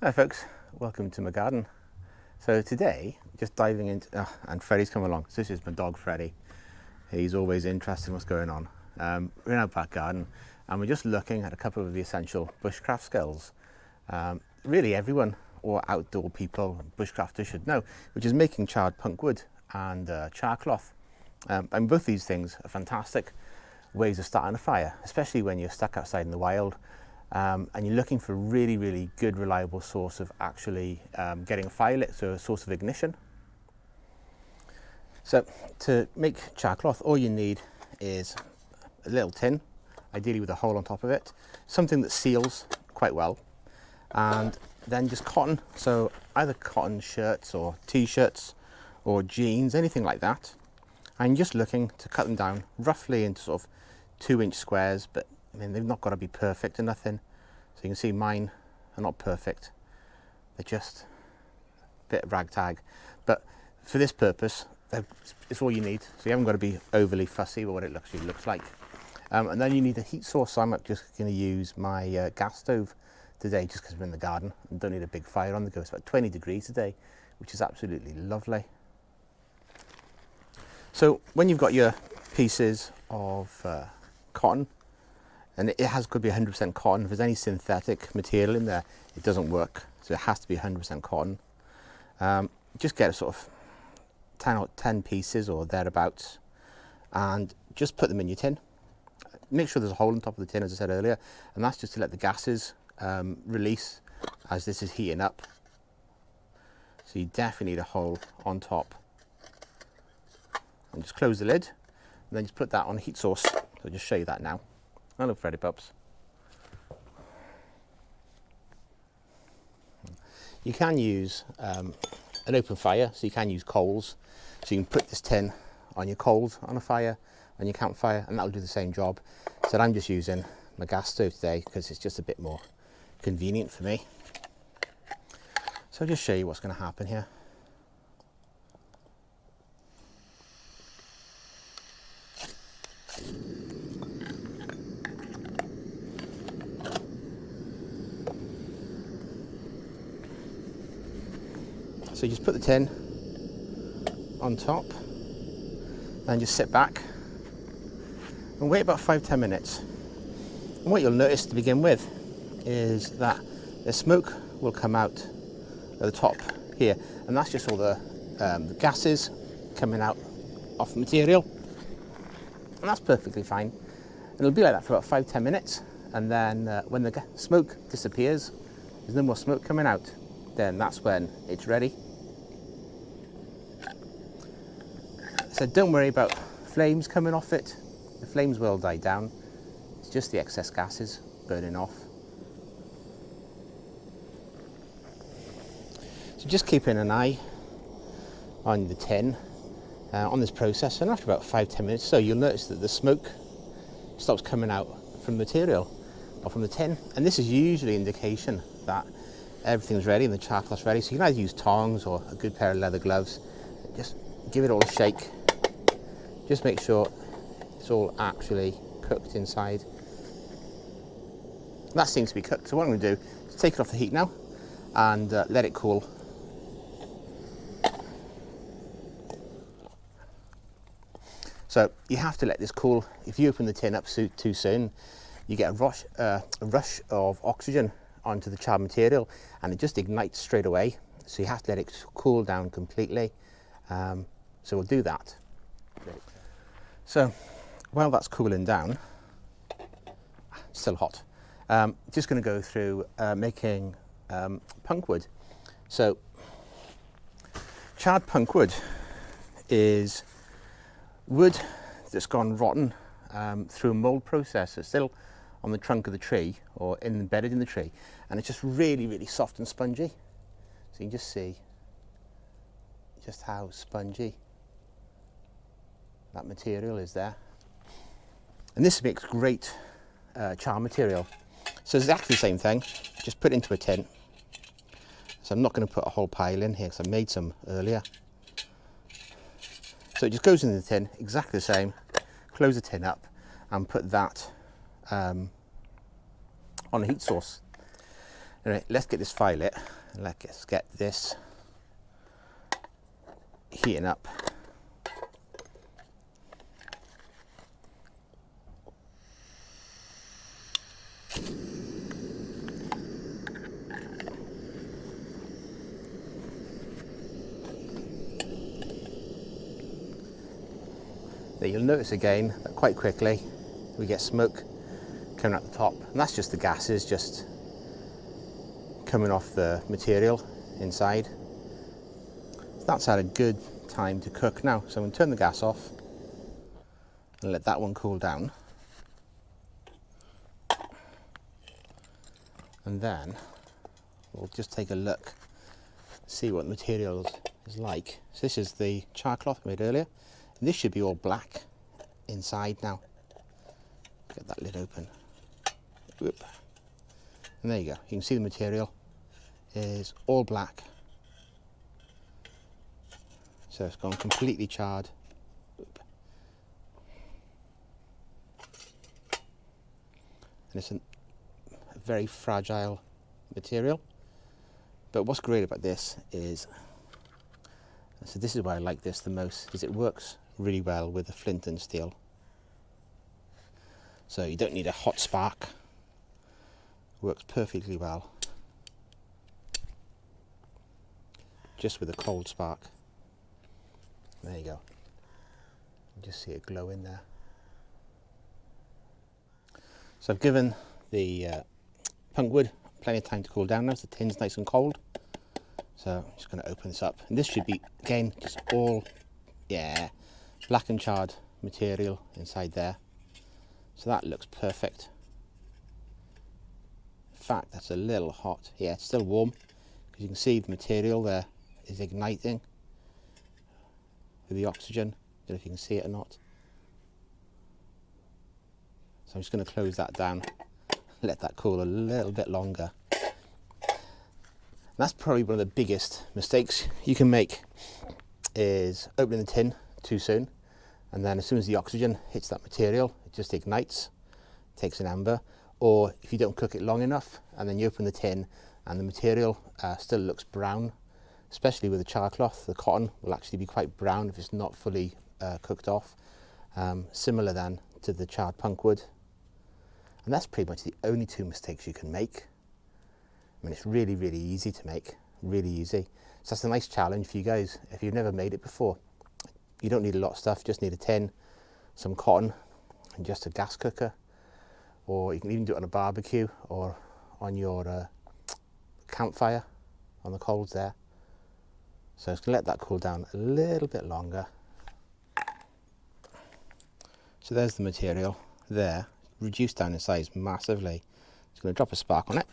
Hi folks, welcome to my garden. So today, just diving into, and Freddie's come along. So this is my dog Freddie. He's always interested in what's going on. We're in our back garden and we're just looking at a couple of the essential bushcraft skills. Really everyone or outdoor people, bushcrafters should know, which is making charred punk wood and char cloth. And both these things are fantastic ways of starting a fire, especially when you're stuck outside in the wild. And you're looking for a really good, reliable source of actually getting a fire lit, so a source of ignition. So to make char cloth, all you need is a little tin, ideally with a hole on top of it, something that seals quite well, and then just cotton, so either cotton shirts or t-shirts or jeans, anything like that. And you're just looking to cut them down roughly into sort of 2-inch squares, but I mean, they've not got to be perfect or nothing. So you can see mine are not perfect. They're just a bit ragtag. But for this purpose, it's all you need. So you haven't got to be overly fussy with what it actually looks like. And then you need a heat source. So I'm just going to use my gas stove today, just because we're in the garden and don't need a big fire on the go. It's about 20 degrees today, which is absolutely lovely. So when you've got your pieces of cotton, and it could be 100% cotton. If there's any synthetic material in there, it doesn't work. So it has to be 100% cotton. Just get a sort of 10 pieces or thereabouts, and just put them in your tin. Make sure there's a hole on top of the tin, as I said earlier, and that's just to let the gases release as this is heating up. So you definitely need a hole on top. And just close the lid, and then just put that on a heat source. So I'll just show you that now. Hello, Freddy Pups. You can use an open fire, so you can use coals. So you can put this tin on your coals on a fire, on your campfire, and that'll do the same job. So I'm just using my gas stove today because it's just a bit more convenient for me. So I'll just show you what's going to happen here. So you just put the tin on top, then just sit back and wait about 5-10 minutes. And what you'll notice to begin with is that the smoke will come out at the top here, and that's just all the gases coming out off the material, and that's perfectly fine. And it'll be like that for about 5-10 minutes, and then when the smoke disappears, there's no more smoke coming out, then that's when it's ready. So don't worry about flames coming off it. The flames will die down. It's just the excess gases burning off. So just keeping an eye on the tin, on this process, and after about 5-10 minutes so you'll notice that the smoke stops coming out from the material or from the tin, and this is usually an indication that everything's ready and the char cloth's ready. So you can either use tongs or a good pair of leather gloves. Just give it all a shake. Just make sure it's all actually cooked inside. That seems to be cooked. So what I'm going to do is take it off the heat now and let it cool. So you have to let this cool. If you open the tin up too soon, you get a rush of oxygen onto the charred material, and it just ignites straight away. So you have to let it cool down completely. So we'll do that. So while that's cooling down, still hot, just going to go through making punk wood. So charred punk wood is wood that's gone rotten through a mold process. It's still on the trunk of the tree or embedded in the tree, and it's just really soft and spongy. So you can just see just how spongy that material is there. And this makes great char material. So it's exactly the same thing, just put it into a tin. So I'm not going to put a whole pile in here because I made some earlier. So it just goes in the tin, exactly the same. Close the tin up and put that on a heat source. Anyway, let's get this fire lit. Let's get this heating up. Now you'll notice again that quite quickly we get smoke coming out the top, and that's just the gases just coming off the material inside. So that's had a good time to cook now. So I'm going to turn the gas off and let that one cool down. And then we'll just take a look, see what the material is like. So this is the char cloth I made earlier. And this should be all black inside now. Get that lid open. Whoop. And there you go. You can see the material is all black. So it's gone completely charred. Whoop. And it's a very fragile material. But what's great about this is, so this is why I like this the most, is it works really well with the flint and steel. So you don't need a hot spark. Works perfectly well just with a cold spark. There you go. You just see it glow in there. So I've given the punk wood plenty of time to cool down now. So the tin's nice and cold. So I'm just going to open this up. And this should be, again, just all, yeah, black and charred material inside there. So that looks perfect. In fact, that's a little hot. Yeah, it's still warm, because you can see the material there is igniting with the oxygen. I don't know if you can see it or not. So I'm just going to close that down, let that cool a little bit longer. And that's probably one of the biggest mistakes you can make, is opening the tin too soon, and then as soon as the oxygen hits that material, it just ignites, takes an ember. Or if you don't cook it long enough and then you open the tin and the material still looks brown, especially with the char cloth, the cotton will actually be quite brown if it's not fully cooked off. Similar then to the charred punk wood. And that's pretty much the only two mistakes you can make. I mean, it's really, really easy to make, really easy. So that's a nice challenge for you guys if you've never made it before. You don't need a lot of stuff, just need a tin, some cotton, and just a gas cooker. Or you can even do it on a barbecue or on your campfire on the coals there. So I'm just going to let that cool down a little bit longer. So there's the material there, reduced down in size massively. Just going to drop a spark on it.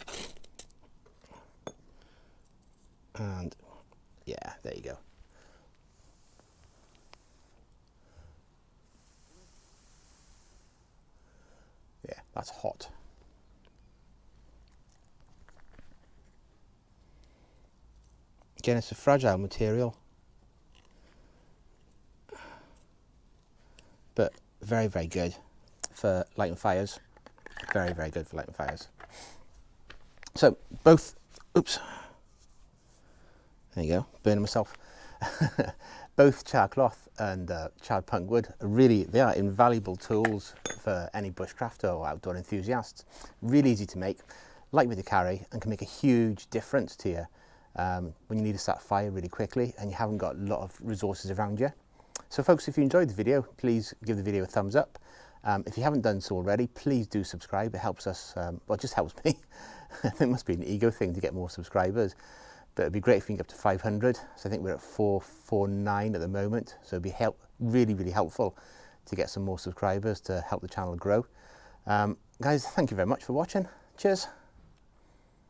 And yeah, there you go. Yeah, that's hot. Again, it's a fragile material, but very, very good for lighting fires. Very, very good for lighting fires. So both, oops, there you go, burning myself. Both char cloth and charred punk wood are really, they are invaluable tools for any bushcrafter or outdoor enthusiasts. Really easy to make, lightweight to carry, and can make a huge difference to you when you need to start a fire really quickly and you haven't got a lot of resources around you. So folks, if you enjoyed the video, please give the video a thumbs up. If you haven't done so already, please do subscribe. It helps us, well, it just helps me. It must be an ego thing to get more subscribers. But it'd be great if we can get up to 500. So I think we're at 449 at the moment. So it'd be really, really helpful to get some more subscribers to help the channel grow. Guys, thank you very much for watching. Cheers.